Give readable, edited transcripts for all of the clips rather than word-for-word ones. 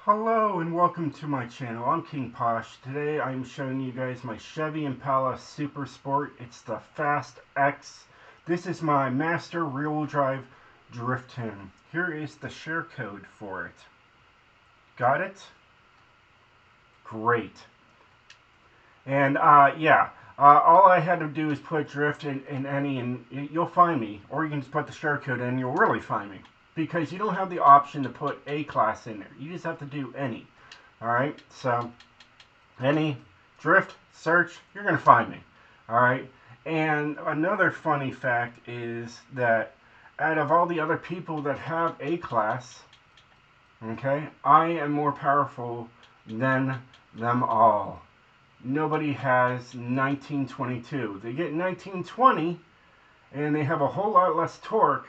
Hello and welcome to my channel. I'm King Posh. Today I'm showing you guys my Chevy Impala Super Sport. It's the Fast X. This is my master rear-wheel drive drift tune. Here is the share code for it. Got it? Great. And all I had to do is put drift in any and you'll find me. Or you can just put the share code in and you'll really find me. Because you don't have the option to put A class in there. You just have to do any. Alright, so any, drift, search, you're going to find me. Alright, and another funny fact is that out of all the other people that have A class, okay, I am more powerful than them all. Nobody has 1922. They get 1920 and they have a whole lot less torque,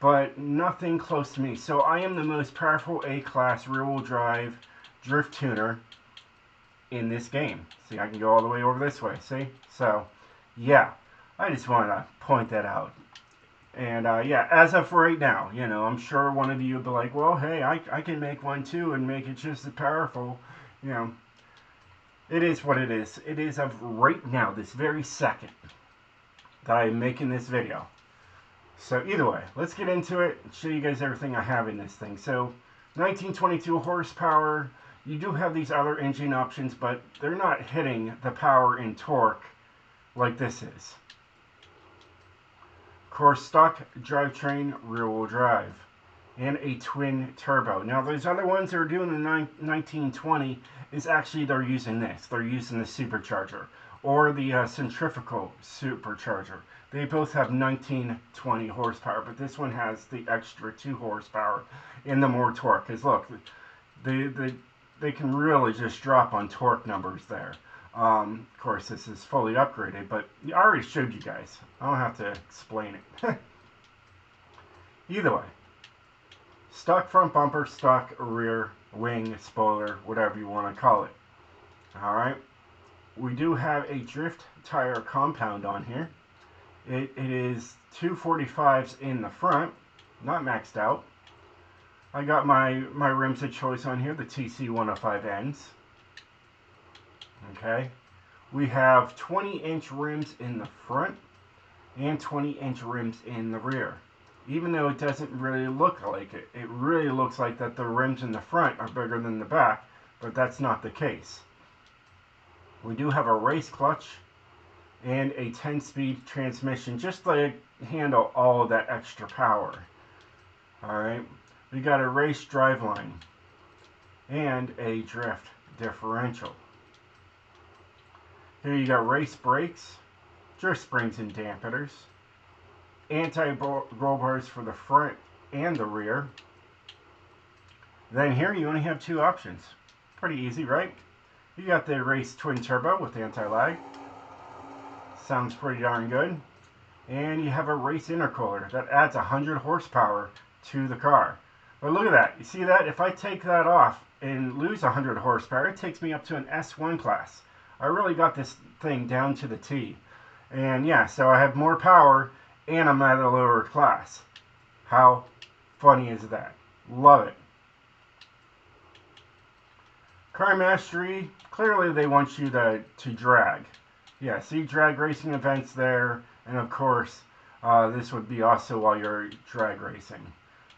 but nothing close to me. So I am the most powerful A-class rear-wheel drive drift tuner in this game. See, I can go all the way over this way, see? So, yeah, I just want to point that out. And, yeah, as of right now, you know, I'm sure one of you will be like, well, hey, I can make one too and make it just as powerful. You know, it is what it is. It is of right now, this very second, that I'm making this video. So either way, let's get into it and show you guys everything I have in this thing. So 1922 horsepower. You do have these other engine options, but they're not hitting the power and torque like this is. Of course, stock drivetrain, rear-wheel drive, and a twin turbo. Now, those other ones that are doing the 1920 is actually they're using this. They're using the supercharger or the centrifugal supercharger. They both have 1920 horsepower, but this one has the extra 2 horsepower and the more torque. Because look, they can really just drop on torque numbers there. Of course, this is fully upgraded, but I already showed you guys. I don't have to explain it. Either way, stock front bumper, stock rear wing, spoiler, whatever you want to call it. Alright, we do have a drift tire compound on here. It is 245s in the front, not maxed out. I got my rims of choice on here, the TC105Ns. Okay, we have 20-inch rims in the front and 20-inch rims in the rear. Even though it doesn't really look like it, it really looks like that the rims in the front are bigger than the back, but that's not the case. We do have a race clutch and a 10-speed transmission just to handle all of that extra power. Alright, we got a race driveline and a drift differential. Here you got race brakes, drift springs and dampeners, anti-roll bars for the front and the rear. Then here you only have 2 options. Pretty easy, right? You got the race twin turbo with anti-lag. Sounds pretty darn good. And you have a race intercooler that adds 100 horsepower to the car. But look at that. You see that? If I take that off and lose 100 horsepower, it takes me up to an S1 class. I really got this thing down to the T. And yeah, so I have more power and I'm at a lower class. How funny is that? Love it. Car Mastery, clearly they want you to drag. Yeah, see drag racing events there, and of course, this would be also while you're drag racing.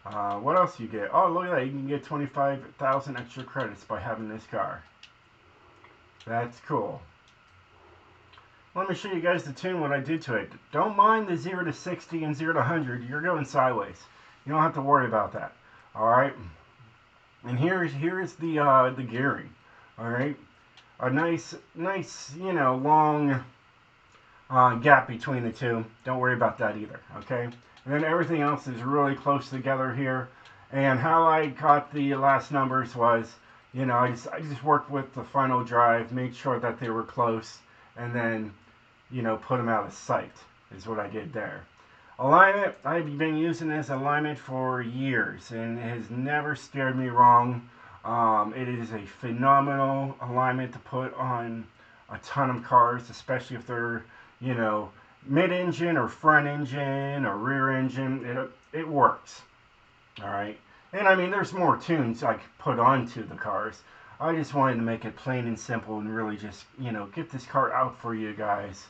What else you get? Oh, look at that, you can get 25,000 extra credits by having this car. That's cool. Let me show you guys the tune, what I did to it. Don't mind the 0 to 60 and 0 to 100, you're going sideways. You don't have to worry about that. Alright? And here is the gearing. Alright? A nice, you know, long gap between the two. Don't worry about that either, okay? And then everything else is really close together here. And how I got the last numbers was, you know, I just worked with the final drive, made sure that they were close, and then, you know, put them out of sight is what I did there. Alignment, I've been using this alignment for years, and it has never scared me wrong. It is a phenomenal alignment to put on a ton of cars, especially if they're, you know, mid-engine or front engine or rear engine. It works. All right. And I mean, there's more tunes I could put onto the cars. I just wanted to make it plain and simple and really just, you know, get this car out for you guys.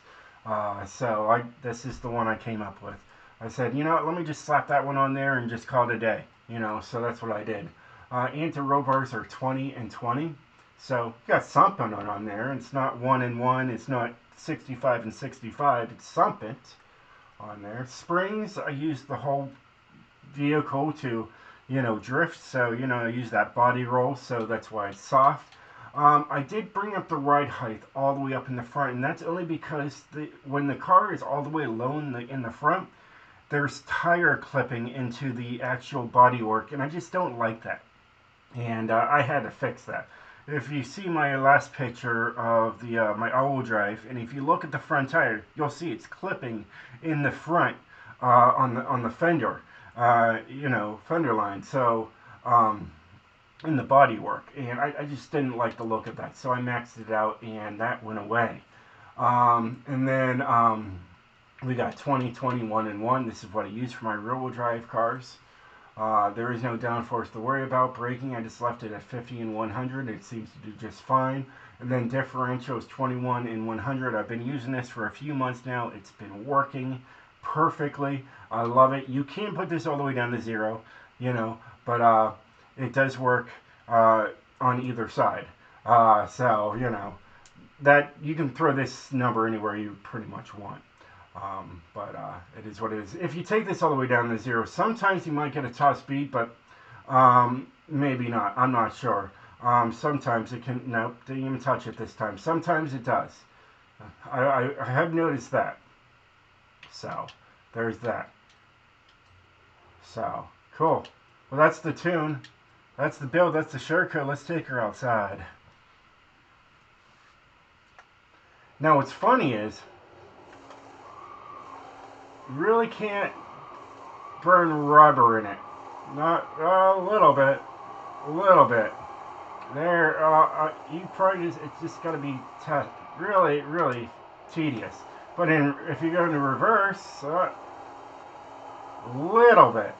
This is the one I came up with. I said, you know what, let me just slap that one on there and just call it a day. You know, so that's what I did. Anti-roll bars are 20 and 20. So you got something on there. It's not 1 and 1. It's not 65 and 65. It's something on there. Springs, I used the whole vehicle to, you know, drift. So, you know, I use that body roll. So that's why it's soft. I did bring up the ride height all the way up in the front. And that's only because when the car is all the way low in the front, there's tire clipping into the actual bodywork. And I just don't like that. And I had to fix that. If you see my last picture of the my all-wheel drive, and if you look at the front tire, you'll see it's clipping in the front on the fender, you know, fender line. So in the body work, and I just didn't like the look of that, so I maxed it out, and that went away. And then we got 20, 21, and 1. This is what I use for my rear-wheel drive cars. There is no downforce to worry about. Braking, I just left it at 50 and 100. It seems to do just fine. And then differential is 21 and 100. I've been using this for a few months now. It's been working perfectly. I love it. You can put this all the way down to 0, you know, but it does work on either side. So, you know, that you can throw this number anywhere you pretty much want. It is what it is. If you take this all the way down to 0, sometimes you might get a top speed, but maybe not. I'm not sure. Sometimes it can. Nope, didn't even touch it this time. Sometimes it does. I have noticed that. So there's that. So cool. Well, that's the tune. That's the build. That's the Sherco. Let's take her outside. Now, what's funny is, you really can't burn rubber in it. Not a little bit. There, you probably just, it's just got to be really tedious. But if you go into reverse, a little bit.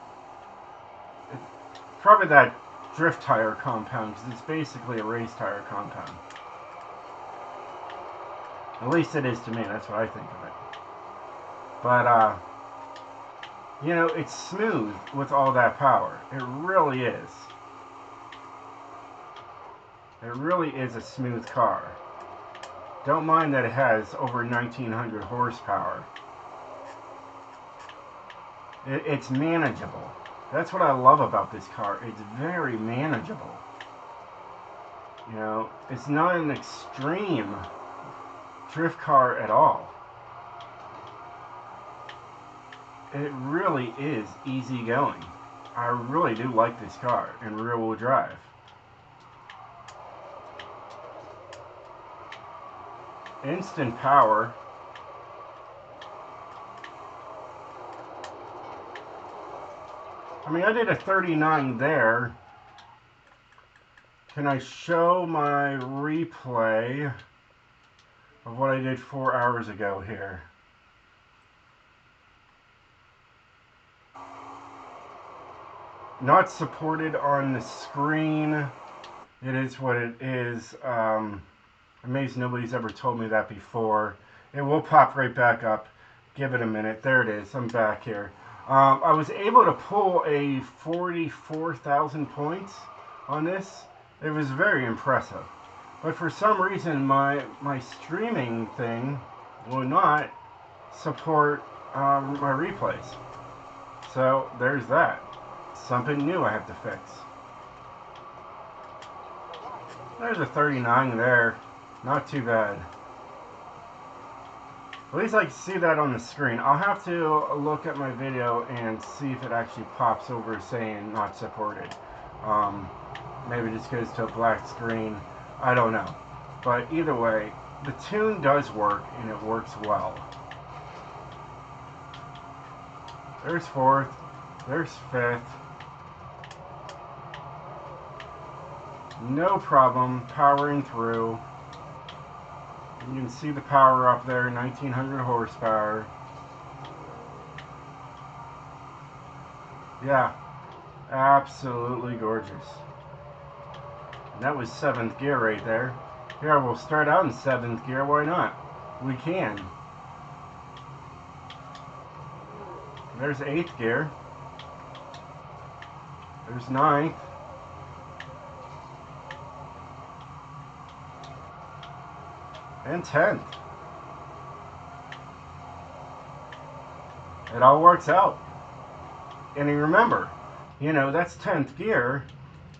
It's probably that drift tire compound, because it's basically a race tire compound. At least it is to me. That's what I think of it. But, you know, it's smooth with all that power. It really is. It really is a smooth car. Don't mind that it has over 1,900 horsepower. It's manageable. That's what I love about this car. It's very manageable. You know, it's not an extreme drift car at all. It really is easy going. I really do like this car in rear-wheel drive. Instant power. I mean, I did a 39 there. Can I show my replay of what I did 4 hours ago here? Not supported on the screen. It is what it is. Amazed nobody's ever told me that before. It will pop right back up. Give it a minute. There it is. I'm back here. I was able to pull a 44,000 points on this. It was very impressive. But for some reason, my streaming thing will not support my replays. So there's that. Something new I have to fix. There's a 39 there. Not too bad. At least I can see that on the screen. I'll have to look at my video and see if it actually pops over saying not supported. Maybe it just goes to a black screen. I don't know. But either way, the tune does work, and it works well. There's 4th. There's 5th. No problem powering through. You can see the power up there, 1,900 horsepower. Yeah, Absolutely gorgeous. And that was 7th gear right there. Here, we'll start out in 7th gear. Why not? We can. There's 8th gear. There's 9th. And 10th. It all works out. And you remember, you know, that's 10th gear,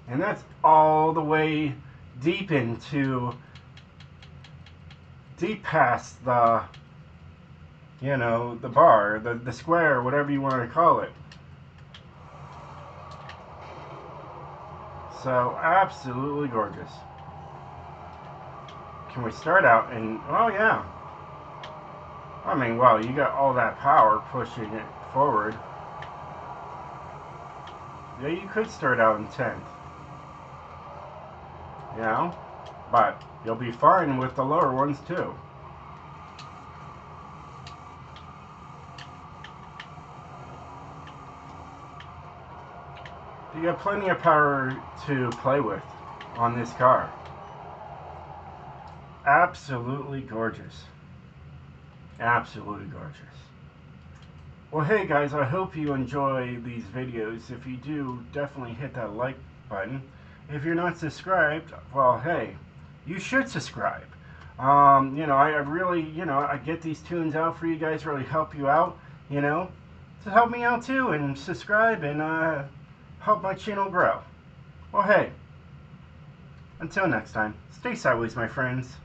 and that's all the way deep past the, you know, the bar, the square, whatever you want to call it. So, absolutely gorgeous. Can we start out and, oh yeah. I mean, wow, you got all that power pushing it forward. Yeah, you could start out in 10th. You know? But you'll be fine with the lower ones too. You got plenty of power to play with on this car. Absolutely gorgeous. Absolutely gorgeous. Well, hey guys, I hope you enjoy these videos. If you do, definitely hit that like button. If you're not subscribed, well, hey, you should subscribe. You know, I really, you know, I get these tunes out for you guys, really help you out, you know. So help me out too, and subscribe, and help my channel grow. Well, hey, until next time, stay sideways, my friends.